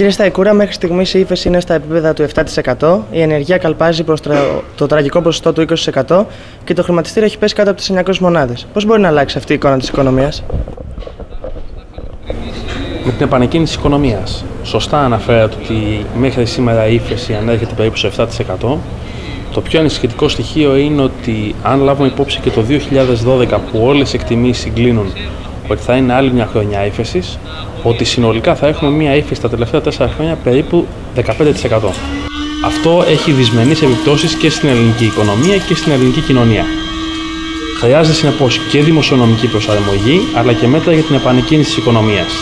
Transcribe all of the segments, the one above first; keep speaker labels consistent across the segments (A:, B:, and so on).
A: Κύριε Σταϊκούρα, μέχρι στιγμής η ύφεση είναι στα επίπεδα του 7%, η ενεργεία καλπάζει προς το τραγικό ποσοστό του 20% και το χρηματιστήριο έχει πέσει κάτω από τις 900 μονάδες. Πώς μπορεί να αλλάξει αυτή η εικόνα της οικονομίας?
B: Με την επανεκκίνηση της οικονομίας. Σωστά αναφέρατε ότι μέχρι σήμερα η ύφεση ανέρχεται περίπου στο 7%. Το πιο ανησυχητικό στοιχείο είναι ότι αν λάβουμε υπόψη και το 2012 που όλες οι εκτιμήσεις συγκλίνουν ότι θα είναι άλλη μια χρονιά ύφεσης, ότι συνολικά θα έχουμε μια ύφεση τα τελευταία 4 χρόνια περίπου 15%. Αυτό έχει δυσμενείς επιπτώσεις και στην ελληνική οικονομία και στην ελληνική κοινωνία. Χρειάζεται συνεπώς και δημοσιονομική προσαρμογή, αλλά και μέτρα για την επανεκκίνηση της οικονομίας.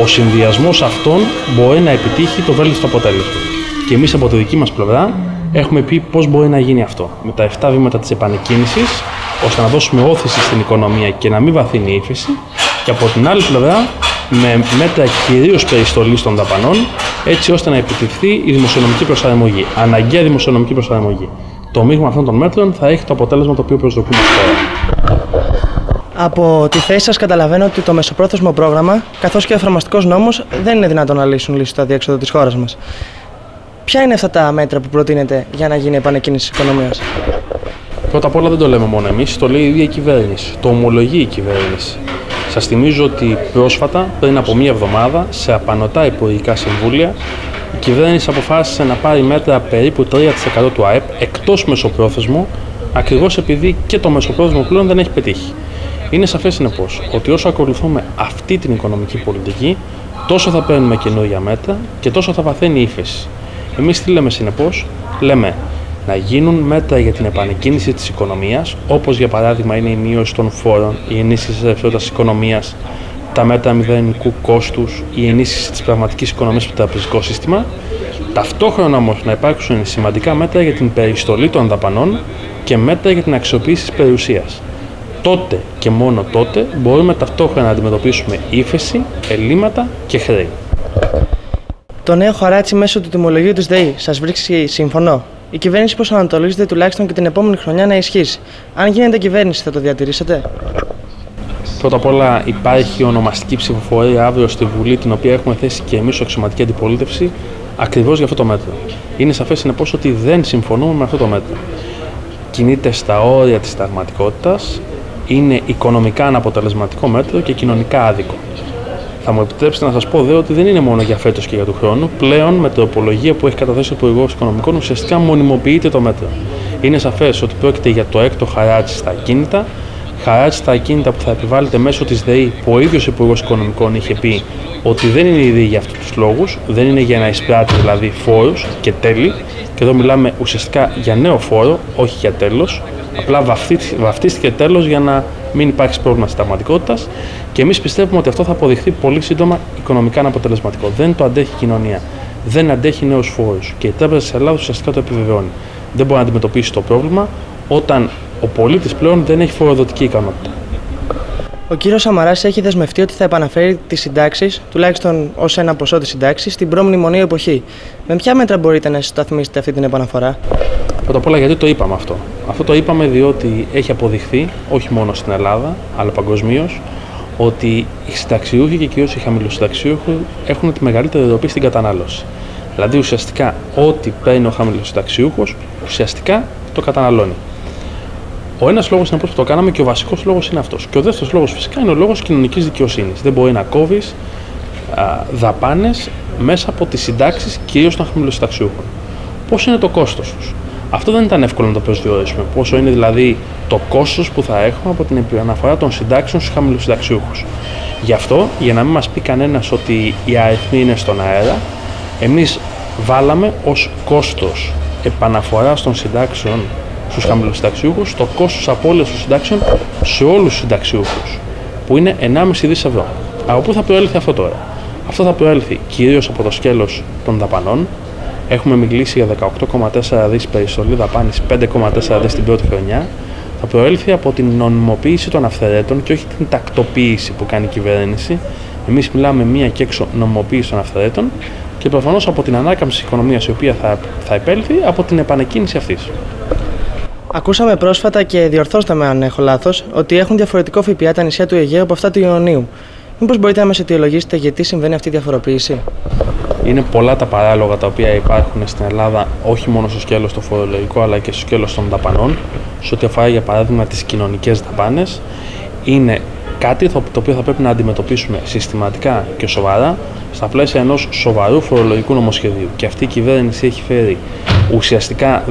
B: Ο συνδυασμός αυτών μπορεί να επιτύχει το βέλτιστο αποτέλεσμα. Και εμείς από τη δική μας πλευρά έχουμε πει πώς μπορεί να γίνει αυτό. Με τα 7 βήματα της επανεκκίνησης, ώστε να δώσουμε όθηση στην οικονομία και να μην βαθύνει η ύφεση. Και από την άλλη πλευρά, με μέτρα κυρίως περιστολής των δαπανών, έτσι ώστε να επιτευχθεί η δημοσιονομική προσαρμογή. Αναγκαία δημοσιονομική προσαρμογή. Το μείγμα αυτών των μέτρων θα έχει το αποτέλεσμα το οποίο προσδοκούμε τώρα.
A: Από τη θέση σας καταλαβαίνω ότι το μεσοπρόθεσμο πρόγραμμα, καθώς και ο εφαρμοστικός νόμος, δεν είναι δυνατόν να λύσουν λύσεις στο αδιέξοδο της χώρας μας. Ποια είναι αυτά τα μέτρα που προτείνετε για να γίνει η επανεκκίνηση της οικονομίας?
B: Πρώτα απ' όλα δεν το λέμε μόνο εμείς, το λέει η ίδια η κυβέρνηση. Το ομολογεί η κυβέρνηση. Σας θυμίζω ότι πρόσφατα, πριν από μία εβδομάδα, σε απανωτά υπουργικά συμβούλια, η κυβέρνηση αποφάσισε να πάρει μέτρα περίπου 3% του ΑΕΠ εκτός μεσοπρόθεσμου, ακριβώς επειδή και το μεσοπρόθεσμο πλέον δεν έχει πετύχει. Είναι σαφές συνεπώς ότι όσο ακολουθούμε αυτή την οικονομική πολιτική, τόσο θα παίρνουμε καινούργια μέτρα και τόσο θα βαθαίνει η ύφεση. Εμείς τι λέμε συνεπώς? Λέμε να γίνουν μέτρα για την επανεκκίνηση της οικονομίας, όπως για παράδειγμα είναι η μείωση των φόρων, η ενίσχυση της ρευστότητας της οικονομίας, τα μέτρα μηδενικού κόστους, η ενίσχυση της πραγματικής οικονομίας στο τραπεζικό σύστημα. Ταυτόχρονα όμως να υπάρξουν σημαντικά μέτρα για την περιστολή των δαπανών και μέτρα για την αξιοποίηση της περιουσίας. Τότε και μόνο τότε μπορούμε ταυτόχρονα να αντιμετωπίσουμε ύφεση, ελλείμματα και χρέη.
A: Το νέο χαράτσι μέσω του τιμολογίου της ΔΕΗ σας βρίσκει σύμφωνο? Η κυβέρνηση προσανατολίζεται τουλάχιστον και την επόμενη χρονιά να ισχύσει. Αν γίνετε κυβέρνηση, θα το διατηρήσετε?
B: Πρώτα απ' όλα, υπάρχει ονομαστική ψηφοφορία αύριο στη Βουλή, την οποία έχουμε θέσει και εμείς ως αξιωματική αντιπολίτευση, ακριβώς για αυτό το μέτρο. Είναι σαφές συνεπώς ότι δεν συμφωνούμε με αυτό το μέτρο. Κινείται στα όρια της συνταγματικότητας, είναι οικονομικά αναποτελεσματικό μέτρο και κοινωνικά άδικο. Θα μου επιτρέψετε να σας πω δε ότι δεν είναι μόνο για φέτος και για του χρόνου. Πλέον με τροπολογία που έχει καταθέσει ο Υπουργός Οικονομικών ουσιαστικά μονιμοποιείται το μέτρο. Είναι σαφές ότι πρόκειται για το έκτο χαράτσι στα ακίνητα. Χαράτσι στα ακίνητα που θα επιβάλλεται μέσω της ΔΕΗ, που ο ίδιος ο Υπουργός Οικονομικών είχε πει ότι δεν είναι ήδη για αυτούς τους λόγους, δεν είναι για να εισπράττει δηλαδή φόρους και τέλη. Και εδώ μιλάμε ουσιαστικά για νέο φόρο, όχι για τέλος. Απλά βαφτίστηκε τέλος για να μην υπάρξει πρόβλημα συνταγματικότητας. Και εμείς πιστεύουμε ότι αυτό θα αποδειχθεί πολύ σύντομα οικονομικά αναποτελεσματικό. Δεν το αντέχει η κοινωνία. Δεν αντέχει νέους φόρους. Και η Τράπεζα της Ελλάδας ουσιαστικά το επιβεβαιώνει. Δεν μπορεί να αντιμετωπίσει το πρόβλημα όταν ο πολίτης πλέον δεν έχει φοροδοτική ικανότητα.
A: Ο κύριος Σαμαράς έχει δεσμευτεί ότι θα επαναφέρει τις συντάξεις, τουλάχιστον ως ένα ποσό της συντάξης, στην προμνημονίου εποχή. Με ποια μέτρα μπορείτε να σταθμίσετε αυτή την επαναφορά?
B: Πρώτα απ' όλα, γιατί το είπαμε αυτό? Αυτό το είπαμε διότι έχει αποδειχθεί, όχι μόνο στην Ελλάδα, αλλά παγκοσμίως, ότι οι συνταξιούχοι και κυρίως οι χαμηλοσυνταξιούχοι έχουν τη μεγαλύτερη ροπή στην κατανάλωση. Δηλαδή, ουσιαστικά, ό,τι παίρνει ο χαμηλοσυνταξιούχος, ουσιαστικά το καταναλώνει. Ο ένας λόγος είναι που το κάναμε και ο βασικός λόγος είναι αυτός. Και ο δεύτερος λόγος φυσικά είναι ο λόγος κοινωνικής δικαιοσύνης. Δεν μπορεί να κόβεις δαπάνες μέσα από τις συντάξεις κυρίως των χαμηλοσυνταξιούχων. Πώς είναι το κόστος τους? Αυτό δεν ήταν εύκολο να το προσδιορίσουμε. Πόσο είναι δηλαδή το κόστος που θα έχουμε από την επαναφορά των συντάξεων στους χαμηλοσυνταξιούχους. Γι' αυτό, για να μην μας πει κανένας ότι οι αριθμοί είναι στον αέρα, εμείς βάλαμε ως κόστος επαναφοράς των συντάξεων στους χαμηλοσυνταξιούχους το κόστος απώλειας των συντάξεων σε όλους τους συνταξιούχους, που είναι 1,5 δις ευρώ. Από πού θα προέλθει αυτό τώρα? Αυτό θα προέλθει κυρίως από το σκέλος των δαπανών. Έχουμε μιλήσει για 18,4 δις περιστολή δαπάνης, 5,4 δις την πρώτη χρονιά. Θα προέλθει από την νομιμοποίηση των αυθαιρέτων και όχι την τακτοποίηση που κάνει η κυβέρνηση. Εμείς μιλάμε μία και έξω νομιμοποίηση των αυθαιρέτων και προφανώς από την ανάκαμψη της οικονομίας, η οποία θα επέλθει από την επανεκκίνηση αυτής.
A: Ακούσαμε πρόσφατα, και διορθώστε με αν έχω λάθος, ότι έχουν διαφορετικό ΦΠΑ τα νησιά του Αιγαίου από αυτά του Ιωνίου. Μήπως μπορείτε να μας αιτιολογήσετε γιατί συμβαίνει αυτή η διαφοροποίηση?
B: Είναι πολλά τα παράλογα τα οποία υπάρχουν στην Ελλάδα, όχι μόνο στο σκέλος το φορολογικό, αλλά και στο σκέλος των δαπανών. Σε ό,τι αφορά, για παράδειγμα, τις κοινωνικές δαπάνες, είναι κάτι το οποίο θα πρέπει να αντιμετωπίσουμε συστηματικά και σοβαρά στα πλαίσια ενός σοβαρού φορολογικού νομοσχεδίου. Και αυτή η κυβέρνηση έχει φέρει ουσιαστικά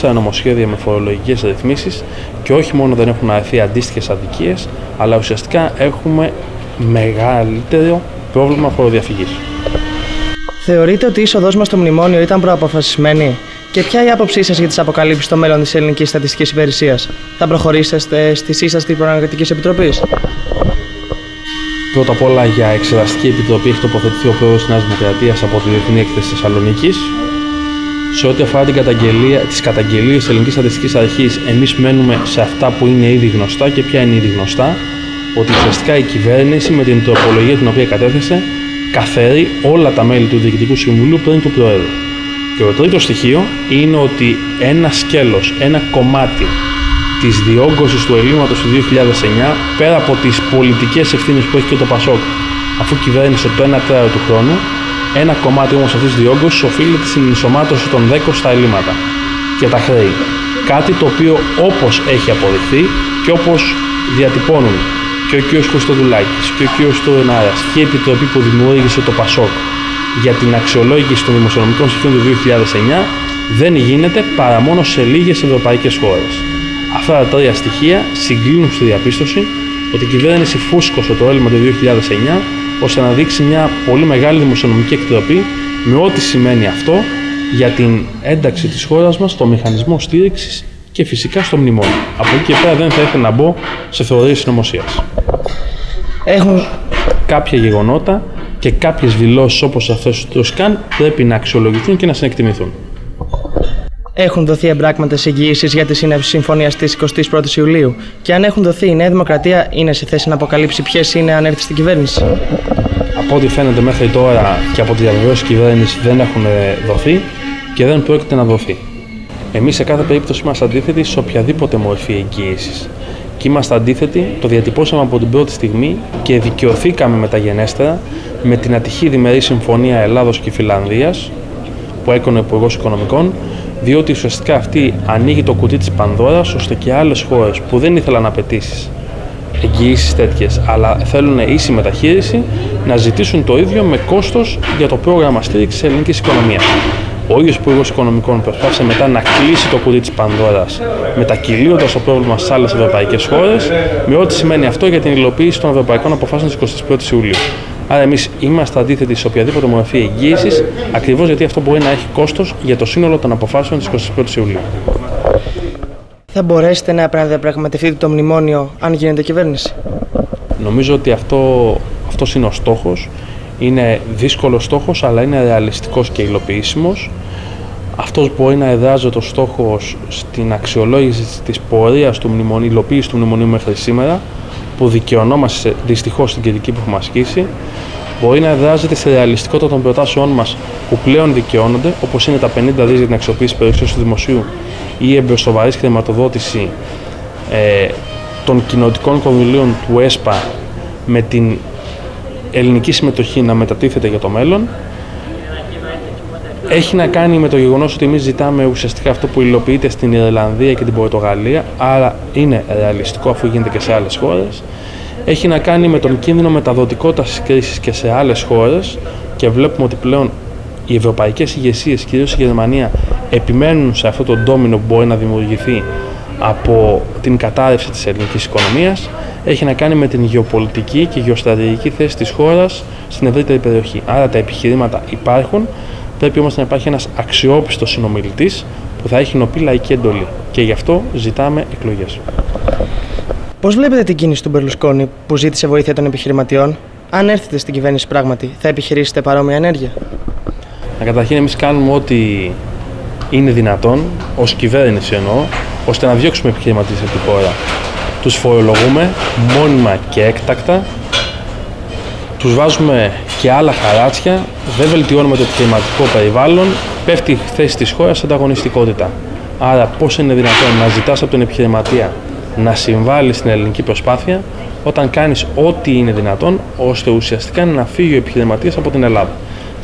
B: 14 νομοσχέδια με φορολογικές ρυθμίσεις και όχι μόνο δεν έχουν αρθεί αντίστοιχες αδικίες, αλλά ουσιαστικά έχουμε μεγαλύτερο πρόβλημα φοροδιαφυγής.
A: Θεωρείτε ότι η είσοδός μας στο μνημόνιο ήταν προαποφασισμένη? Και ποια η άποψή σας για τις αποκαλύψεις στο μέλλον της Ελληνικής Στατιστικής Υπηρεσίας? Θα προχωρήσετε στη σύσταση της Προανακριτικής Επιτροπής?
B: Πρώτα απ' όλα, για εξεταστική επιτροπή έχει τοποθετηθεί ο πρόεδρος της Νέας Δημοκρατίας από τη Διεθνή Έκθεση Θεσσαλονίκης. Σε ό,τι αφορά τις καταγγελίες της Ελληνικής Στατιστικής Αρχής, εμείς μένουμε σε αυτά που είναι ήδη γνωστά. Και ποια είναι ήδη γνωστά? Ότι ουσιαστικά η κυβέρνηση με την τροπολογία την οποία κατέθεσε καθαρεί όλα τα μέλη του Διοικητικού Συμβουλίου πριν του Προέδρου. Και το τρίτο στοιχείο είναι ότι ένα σκέλος, ένα κομμάτι της διόγκωσης του ελλείμματος του 2009, πέρα από τις πολιτικές ευθύνες που έχει και το ΠΑΣΟΚ, αφού κυβέρνησε το 1/3 του χρόνου, ένα κομμάτι όμως αυτής της διόγκωσης οφείλεται στην ενσωμάτωση των ΔΕΚΟ στα ελλείμματα και τα χρέη. Κάτι το οποίο, όπως έχει αποδειχθεί και όπως διατυπώνουν και ο κ. Χριστοδουλάκης και ο κ. Στουρνάρας και η επιτροπή που δημιούργησε το ΠΑΣΟΚ για την αξιολόγηση των δημοσιονομικών στοιχείων του 2009, δεν γίνεται παρά μόνο σε λίγες ευρωπαϊκές χώρες. Αυτά τα τρία στοιχεία συγκλίνουν στη διαπίστωση ότι η κυβέρνηση φούσκωσε το έλλειμμα του 2009 ώστε να δείξει μια πολύ μεγάλη δημοσιονομική εκτροπή, με ό,τι σημαίνει αυτό για την ένταξη της χώρας μας στο μηχανισμό στήριξης και φυσικά στο μνημόνιο. Από εκεί και πέρα δεν θα ήθελα να μπω σε θεωρίες συνωμοσίας.
A: Έχουν
B: κάποια γεγονότα και κάποιες δηλώσεις όπως αυτές του ΣΚΑΝ πρέπει να αξιολογηθούν και να συνεκτιμηθούν.
A: Έχουν δοθεί εμπράγματες εγγυήσεις για τη σύναψη συμφωνίας της 21ης Ιουλίου? Και αν έχουν δοθεί, η Νέα Δημοκρατία είναι σε θέση να αποκαλύψει ποιες είναι αν έρθει στην κυβέρνηση?
B: Από ό,τι φαίνεται μέχρι τώρα και από τη διαβεβαίωση της κυβέρνησης δεν έχουν δοθεί και δεν πρόκειται να δοθεί. Εμείς σε κάθε περίπτωση είμαστε αντίθετοι σε οποιαδήποτε μορφή εγγύησης. Και είμαστε αντίθετοι, το διατυπώσαμε από την πρώτη στιγμή και δικαιωθήκαμε μεταγενέστερα με την ατυχή διμερή συμφωνία Ελλάδος και Φιλανδίας που έκανε ο Υπουργός Οικονομικών, διότι ουσιαστικά αυτή ανοίγει το κουτί της Πανδώρας ώστε και άλλες χώρες που δεν ήθελαν απαιτήσεις εγγυήσεις τέτοιες, αλλά θέλουν ίση μεταχείριση, να ζητήσουν το ίδιο με κόστος για το πρόγραμμα στήριξης της ελληνικής οικονομίας. Ο ίδιος Υπουργός Οικονομικών προσπάθησε μετά να κλείσει το κουτί της Πανδώρας, μετακυλίοντας το πρόβλημα στις άλλες ευρωπαϊκές χώρες, με ό,τι σημαίνει αυτό για την υλοποίηση των ευρωπαϊκών αποφάσεων της 21ης Ιουλίου. Άρα, εμείς είμαστε αντίθετοι σε οποιαδήποτε μορφή εγγύησης, ακριβώς γιατί αυτό μπορεί να έχει κόστος για το σύνολο των αποφάσεων της 21ης Ιουλίου.
A: Θα μπορέσετε να επαναδιαπραγματευτείτε το μνημόνιο αν γίνετε κυβέρνηση?
B: Νομίζω ότι αυτός είναι ο στόχος. Είναι δύσκολος στόχος, αλλά είναι ρεαλιστικός και υλοποιήσιμος. Αυτός μπορεί να εδράζεται ο στόχος στην αξιολόγηση της πορείας του μνημονίου, υλοποίηση του μνημονίου μέχρι σήμερα, που δικαιωνόμαστε δυστυχώς στην κριτική που έχουμε ασκήσει. Μπορεί να εδράζεται στη ρεαλιστικότητα των προτάσεών μας που πλέον δικαιώνονται, όπως είναι τα 50 δις για την αξιοποίηση περιουσίας του δημοσίου ή η εμπεριστοβαρής χρηματοδότηση των κοινοτικών κονδυλίων του ΕΣΠΑ με την ελληνική συμμετοχή να μετατίθεται για το μέλλον. Έχει να κάνει με το γεγονός ότι εμείς ζητάμε ουσιαστικά αυτό που υλοποιείται στην Ιρλανδία και την Πορτογαλία, άρα είναι ρεαλιστικό αφού γίνεται και σε άλλες χώρες. Έχει να κάνει με τον κίνδυνο μεταδοτικότητας της κρίσης και σε άλλες χώρες και βλέπουμε ότι πλέον οι ευρωπαϊκές ηγεσίες, κυρίως η Γερμανία, επιμένουν σε αυτό το ντόμινο που μπορεί να δημιουργηθεί από την κατάρρευση της ελληνικής οικονομίας. Έχει να κάνει με την γεωπολιτική και γεωστρατηγική θέση της χώρας στην ευρύτερη περιοχή. Άρα τα επιχειρήματα υπάρχουν, πρέπει όμως να υπάρχει ένας αξιόπιστος συνομιλητής που θα έχει νοπή λαϊκή εντολή. Και γι' αυτό ζητάμε εκλογές.
A: Πώς βλέπετε την κίνηση του Μπερλουσκόνη που ζήτησε βοήθεια των επιχειρηματιών? Αν έρθετε στην κυβέρνηση πράγματι, θα επιχειρήσετε παρόμοια ενέργεια?
B: Καταρχήν, εμείς κάνουμε ό,τι είναι δυνατόν, ως κυβέρνηση εννοώ, ώστε να διώξουμε επιχειρηματίες από τη χώρα. Τους φορολογούμε μόνιμα και έκτακτα, τους βάζουμε και άλλα χαράτσια, δεν βελτιώνουμε το επιχειρηματικό περιβάλλον, πέφτει η θέση της χώρας σε ανταγωνιστικότητα. Άρα, πώς είναι δυνατόν να ζητάς από τον επιχειρηματία να συμβάλλει στην ελληνική προσπάθεια, όταν κάνεις ό,τι είναι δυνατόν, ώστε ουσιαστικά να φύγει ο επιχειρηματίας από την Ελλάδα.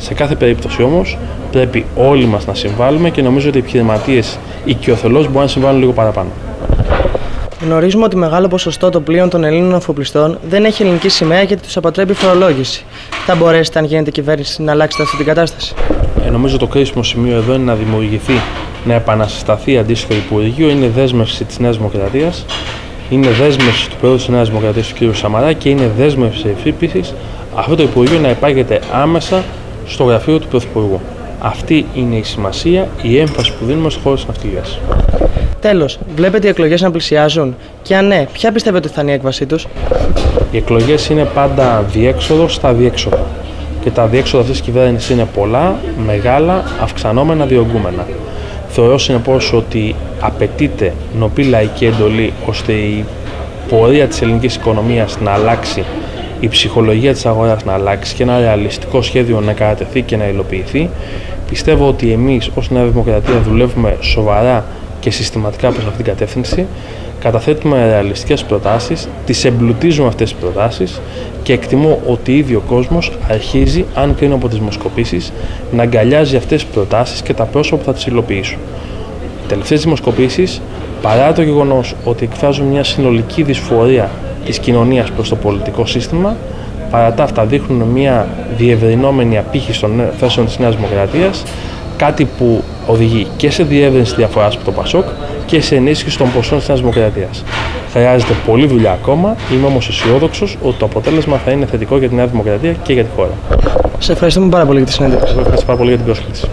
B: Σε κάθε περίπτωση όμως πρέπει όλοι μας να συμβάλλουμε και νομίζω ότι οι επιχειρηματίες οικειοθελώς μπορούν να συμβάλλουν λίγο παραπάνω.
A: Γνωρίζουμε ότι μεγάλο ποσοστό των πλοίων των Ελλήνων αφοπλιστών δεν έχει ελληνική σημαία και τους αποτρέπει η φορολόγηση. Θα μπορέσετε, αν γίνεται κυβέρνηση, να αλλάξετε αυτή την κατάσταση?
B: Νομίζω το κρίσιμο σημείο εδώ είναι να δημιουργηθεί, να επανασυσταθεί αντίστοιχο Υπουργείο. Είναι δέσμευση της Νέας Δημοκρατίας, είναι δέσμευση του Πρόεδρου της Νέας Δημοκρατίας, του κ. Σαμαρά, και είναι δέσμευση επίσης αυτό το Υπουργείο να υπάγεται άμεσα στο γραφείο του Πρωθυπουργού. Αυτή είναι η σημασία, η έμφαση που δίνουμε στο χώρο της ναυτιλίας.
A: Τέλος, βλέπετε οι εκλογές να πλησιάζουν? Και αν ναι, ποια πιστεύετε ότι θα είναι η έκβασή τους?
B: Οι εκλογές είναι πάντα διέξοδο στα αδιέξοδα. Και τα αδιέξοδα αυτής της κυβέρνησης είναι πολλά, μεγάλα, αυξανόμενα, διωγγούμενα. Θεωρώ συνεπώς ότι απαιτείται νοπή λαϊκή εντολή ώστε η πορεία της ελληνικής οικονομίας να αλλάξει, η ψυχολογία της αγοράς να αλλάξει και ένα ρεαλιστικό σχέδιο να κατατεθεί και να υλοποιηθεί. Πιστεύω ότι εμείς ως Νέα Δημοκρατία δουλεύουμε σοβαρά και συστηματικά προς αυτήν την κατεύθυνση. Καταθέτουμε ρεαλιστικές προτάσεις, τις εμπλουτίζουμε αυτές τις προτάσεις και εκτιμώ ότι ήδη ο κόσμος αρχίζει, αν κρίνω από τις δημοσκοπήσεις, να αγκαλιάζει αυτές τις προτάσεις και τα πρόσωπα που θα τις υλοποιήσουν. Οι τελευταίες δημοσκοπήσεις, παρά το γεγονός ότι εκφράζουν μια συνολική δυσφορία της κοινωνίας προς το πολιτικό σύστημα, παρά τα αυτά δείχνουν μια διευρυνόμενη απήχηση των θέσεων της Νέας Δημοκρατίας, κάτι που οδηγεί και σε διεύρυνση διαφοράς από το ΠΑΣΟΚ και σε ενίσχυση των ποσών της Νέας Δημοκρατίας. Χρειάζεται πολλή δουλειά ακόμα, είμαι όμως αισιόδοξος ότι το αποτέλεσμα θα είναι θετικό για τη Νέα Δημοκρατία και για τη χώρα.
A: Σε ευχαριστούμε πάρα πολύ για τη συνέντευξη.
B: Ευχαριστώ πάρα πολύ για την πρόσκληση.